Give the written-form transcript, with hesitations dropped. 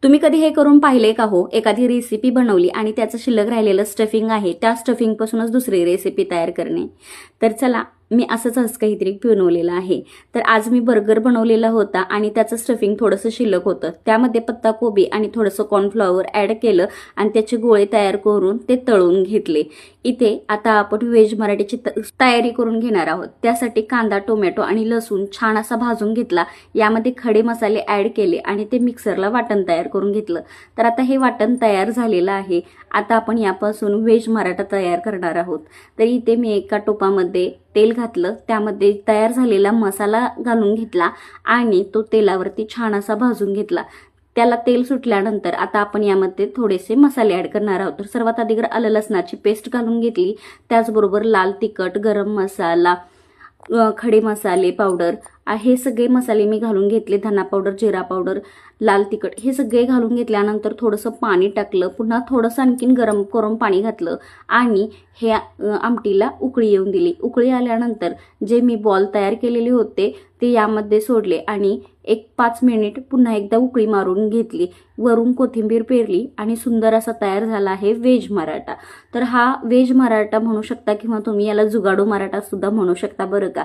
तुम्ही कधी हे करून पाहिले का हो? एखादी रेसिपी बनवली आणि त्याचं शिल्लक राहिलेलं स्टफिंग आहे, त्या स्टफिंगपासूनच दुसरी रेसिपी तयार करणे. तर चला, मी असंच आज काहीतरी बनवलेलं आहे. तर आज मी बर्गर बनवलेला होता आणि त्याचं स्टफिंग थोडंसं शिल्लक होतं. त्यामध्ये पत्ताकोबी आणि थोडंसं कॉर्नफ्लॉवर ॲड केलं आणि त्याचे गोळे तयार करून ते तळून घेतले. इथे आता आपण व्हेज मराठीची तयारी करून घेणार आहोत. त्यासाठी कांदा, टोमॅटो आणि लसूण छान असा भाजून घेतला. यामध्ये खडे मसाले ॲड केले आणि ते मिक्सरला वाटण तयार करून घेतलं. तर आता हे वाटण तयार झालेलं आहे. आता आपण यापासून व्हेज मराठा तयार करणार आहोत. तर इथे मी एका टोपामध्ये तेल घातलं, त्यामध्ये तयार झालेला मसाला घालून घेतला आणि तो तेलावरती छान असा भाजून घेतला. त्याला तेल सुटल्यानंतर आता आपण यामध्ये थोडेसे मसाले ॲड करणार आहोत. तर सर्वात आधी आलं लसणाची पेस्ट घालून घेतली. त्याचबरोबर लाल तिखट, गरम मसाला, खडे मसाले पावडर, हे सगळे मसाले मी घालून घेतले. धना पावडर, जिरा पावडर, लाल तिखट हे सगळे घालून घेतल्यानंतर थोडंसं पाणी टाकलं. पुन्हा थोडंसं आणखीन गरम करून पाणी घातलं आणि हे आमटीला उकळी येऊन दिली. उकळी आल्यानंतर जे मी बॉल तयार केलेले होते ते यामध्ये सोडले आणि 1-5 मिनिट पुन्हा एकदा उकळी मारून घेतली. वरून कोथिंबीर पेरली आणि सुंदर असा तयार झाला आहे व्हेज मराठा. तर हा व्हेज मराठा म्हणू शकता किंवा तुम्ही याला जुगाडू मराठा सुद्धा म्हणू शकता बरं का.